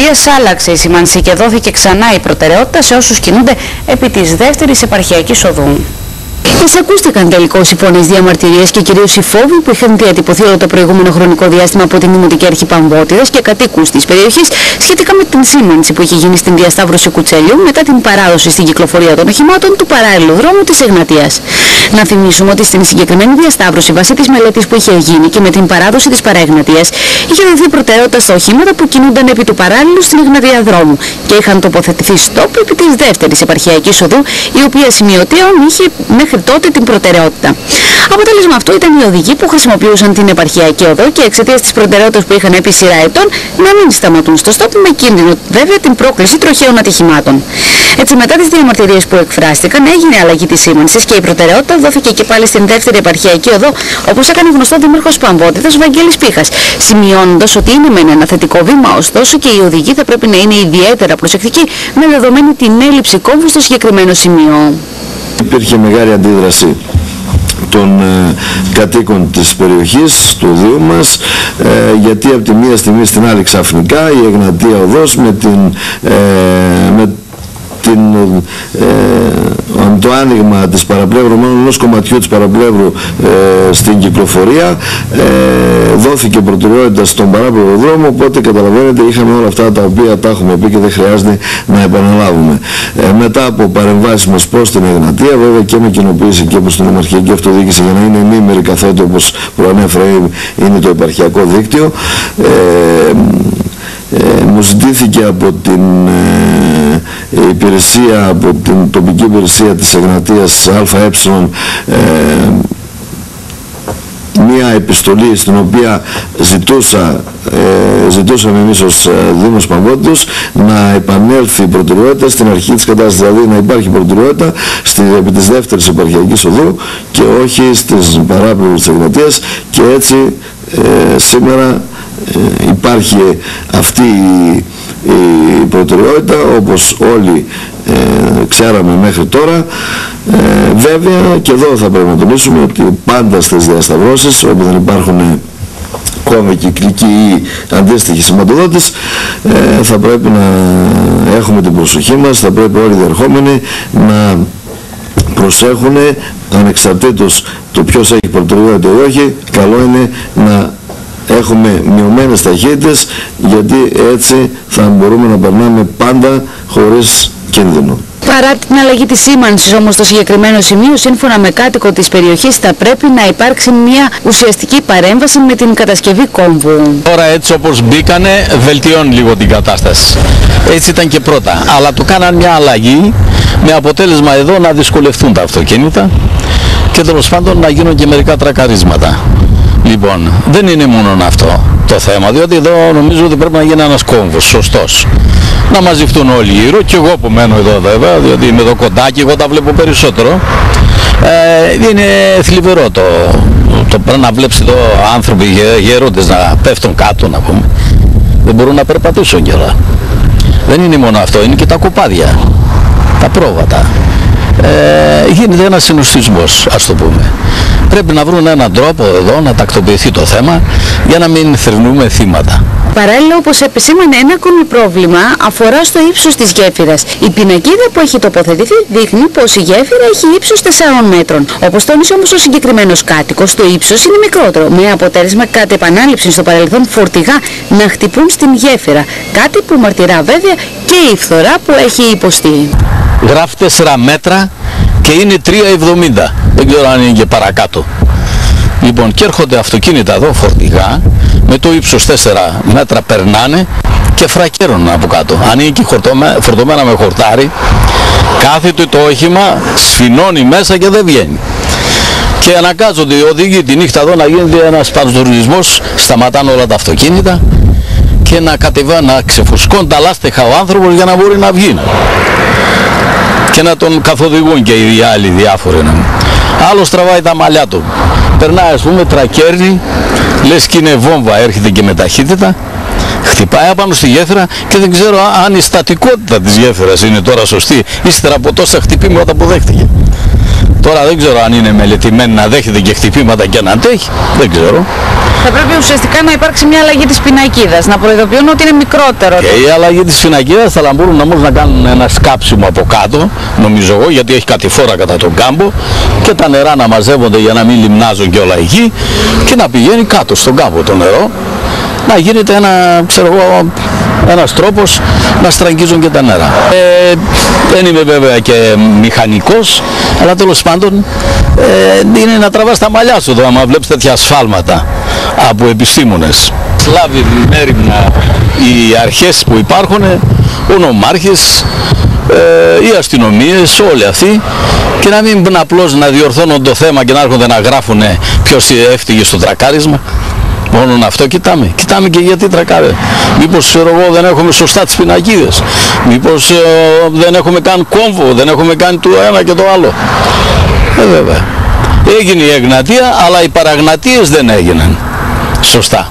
Εγνατίας άλλαξε η σήμανση και δόθηκε ξανά η προτεραιότητα σε όσους κινούνται επί της δεύτερης επαρχιακής οδού. Εισακούστηκαν τελικώς οι φωνές διαμαρτυρίες και κυρίως οι φόβοι που είχαν διατυπωθεί όλο το προηγούμενο χρονικό διάστημα από την Δημοτική Αρχή Παμβώτιδας και κατοίκους της περιοχής σχετικά με την σήμανση που είχε γίνει στην διασταύρωση Κουτσελιού μετά την παράδοση στην κυκλοφορία των οχημάτων του παράλληλου δρόμου της Εγνατίας. Να θυμίσουμε ότι στην συγκεκριμένη διασταύρωση βάσει της μελέτης που είχε γίνει και με την παράδοση της Παραεγνατίας είχε δοθεί προτεραιότητα στα οχήματα που κινούνταν επί του παράλληλου στην Εγνατία δρόμου και είχαν τοποθετηθεί στόπ επί της δεύτερης επαρχιακής οδού, η οποία σημειωτέων είχε μέχρι τότε την προτεραιότητα. Αποτέλεσμα αυτού ήταν οι οδηγοί που χρησιμοποιούσαν την επαρχιακή οδό και εξαιτίας της προτεραιότητας που είχαν επί σειρά ετών να μην σταματούν στο στόπ, με κίνδυνο βέβαια την πρόκληση τροχαίων ατυχημάτων. Έτσι, μετά τις διαμαρτυρίες που εκφράστηκαν, έγινε αλλαγή της σήμανσης και η προτεραιότητα δόθηκε και πάλι στην δεύτερη επαρχιακή οδό, όπως έκανε γνωστό ο Δήμαρχος Παμβώτιδας Βαγγέλης Πίχας, σημειώνοντας ότι είναι μεν ένα θετικό βήμα, ωστόσο και οι οδηγοί θα πρέπει να είναι ιδιαίτερα προσεκτικοί με δεδομένη την έλλειψη κόμβου στο συγκεκριμένο σημείο. Υπήρχε μεγάλη αντίδραση των κατοίκων της περιοχής του Δίου μας, γιατί από τη μία στιγμή στην άλλη ξαφνικά η Εγνατία οδός με το άνοιγμα της παραπλεύρου, μόνο ενός κομματιού της παραπλεύρου στην κυκλοφορία, δόθηκε προτεραιότητα στον παράπλευρο δρόμο, οπότε καταλαβαίνετε είχαμε όλα αυτά τα οποία τα έχουμε πει και δεν χρειάζεται να επαναλάβουμε. Μετά από παρεμβάσεις μας προς την Εγνατία, βέβαια και με κοινοποίηση και προς την Ομαρχιακή Αυτοδιοίκηση για να είναι ενήμερη, καθότι όπως προανέφερα είναι το επαρχιακό δίκτυο, μου ζητήθηκε από την υπηρεσία, από την τοπική υπηρεσία της Εγνατίας ΑΕ, μία επιστολή στην οποία ζητούσαμε εμείς ως Δήμος Παμβώτιδος να επανέλθει η προτεραιότητα στην αρχή της κατάστασης, δηλαδή να υπάρχει προτεραιότητα επί της δεύτερης επαρχιακής οδού και όχι στις παράπλευρες της Εγνατίας, και έτσι σήμερα υπάρχει αυτή η προτεραιότητα όπως όλοι ξέραμε μέχρι τώρα. Βέβαια και εδώ θα πρέπει να τονίσουμε ότι πάντα στις διασταυρώσεις όπου δεν υπάρχουν κόμβοι κυκλικοί ή αντίστοιχοι σηματοδότες, θα πρέπει να έχουμε την προσοχή μας, θα πρέπει όλοι οι διερχόμενοι να προσέχουν ανεξαρτήτως το ποιος έχει προτεραιότητα ή όχι. Καλό είναι να έχουμε μειωμένες ταχύτητες, γιατί έτσι θα μπορούμε να περνάμε πάντα χωρίς κίνδυνο. Παρά την αλλαγή της σήμανσης όμως στο συγκεκριμένο σημείο, σύμφωνα με κάτοικο της περιοχής, θα πρέπει να υπάρξει μια ουσιαστική παρέμβαση με την κατασκευή κόμβου. Τώρα έτσι όπως μπήκανε βελτιώνει λίγο την κατάσταση. Έτσι ήταν και πρώτα, αλλά του κάναν μια αλλαγή με αποτέλεσμα εδώ να δυσκολευτούν τα αυτοκίνητα και τέλος πάντων να γίνουν και μερικά τρακαρίσματα. Λοιπόν, δεν είναι μόνο αυτό το θέμα, διότι εδώ νομίζω ότι πρέπει να γίνει ένας κόμβος σωστός. Να μαζευτούν όλοι γύρω, και εγώ που μένω εδώ βέβαια, διότι είμαι εδώ κοντά και εγώ τα βλέπω περισσότερο. Είναι θλιβερό το να βλέπεις εδώ άνθρωποι γέροντες να πέφτουν κάτω, να πούμε. Δεν μπορούν να περπατήσουν κιόλα. Δεν είναι μόνο αυτό, είναι και τα κοπάδια, τα πρόβατα. Γίνεται ένας συνοστισμός, ας το πούμε. Πρέπει να βρουν έναν τρόπο εδώ να τακτοποιηθεί το θέμα για να μην θρηνούμε θύματα. Παράλληλα, όπως επισήμανε, ένα ακόμη πρόβλημα αφορά στο ύψος της γέφυρας. Η πινακίδα που έχει τοποθετηθεί δείχνει πως η γέφυρα έχει ύψος 4 μέτρων. Όπως τόνισε όμως ο συγκεκριμένος κάτοικος, το ύψος είναι μικρότερο, με αποτέλεσμα κατ' επανάληψη στο παρελθόν φορτηγά να χτυπούν στην γέφυρα. Κάτι που μαρτυρά βέβαια και η φθορά που έχει υποστεί. Γράφει 4 μέτρα και είναι 3,70. Δεν ξέρω αν είναι και παρακάτω. Λοιπόν, και έρχονται αυτοκίνητα εδώ φορτηγά με το ύψος 4 μέτρα, περνάνε και φρακέρουν από κάτω. Αν είναι και φορτωμένα με χορτάρι, κάθεται το όχημα, σφινώνει μέσα και δεν βγαίνει. Και αναγκάζονται οι οδηγοί τη νύχτα εδώ να γίνεται ένας παζουρισμός, σταματάνε όλα τα αυτοκίνητα και να ξεφουσκώνει τα λάστιχα ο άνθρωπος για να μπορεί να βγει. Και να τον καθοδηγούν και οι άλλοι διάφοροι. Άλλος τραβάει τα μαλλιά του. Περνάει, ας πούμε, τρακέρνει, λες και είναι βόμβα, έρχεται και με ταχύτητα, χτυπάει απάνω στη γέφυρα και δεν ξέρω αν η στατικότητα της γέφυρας είναι τώρα σωστή, ύστερα από τόσα χτυπήματα που δέχτηκε. Τώρα δεν ξέρω αν είναι μελετημένη να δέχεται και χτυπήματα και να αντέχει, δεν ξέρω. Θα πρέπει ουσιαστικά να υπάρξει μια αλλαγή της πινακίδας, να προειδοποιούν ότι είναι μικρότερο. Και η αλλαγή της πινακίδας θα μπορούν όμως να κάνουν ένα σκάψιμο από κάτω, νομίζω εγώ, γιατί έχει κατηφόρα κατά τον κάμπο, και τα νερά να μαζεύονται για να μην λιμνάζουν και όλα εκεί, και να πηγαίνει κάτω στον κάμπο το νερό, να γίνεται ένας τρόπος να στραγγίζουν και τα νερά. Δεν είμαι βέβαια και μηχανικός, αλλά τέλος πάντων είναι να τραβάς τα μαλλιά σου εδώ, άμα βλέπεις τέτοια ασφάλματα από επιστήμονες. Λάβει μέριμνα οι αρχές που υπάρχουν, ο νομάρχης, οι αστυνομίες, όλοι αυτοί, και να μην απλώς να διορθώνουν το θέμα και να έρχονται να γράφουν ποιος έφτυγε στο τρακάρισμα. Μόνο αυτό κοιτάμε. Κοιτάμε και γιατί τρακάρε. Μήπως εγώ δεν έχουμε σωστά τις πινακίδες. Μήπως δεν έχουμε καν κόμβο, δεν έχουμε κάνει το ένα και το άλλο. Βέβαια. Έγινε η Εγνατία, αλλά οι παραγνατίες δεν έγιναν σωστά.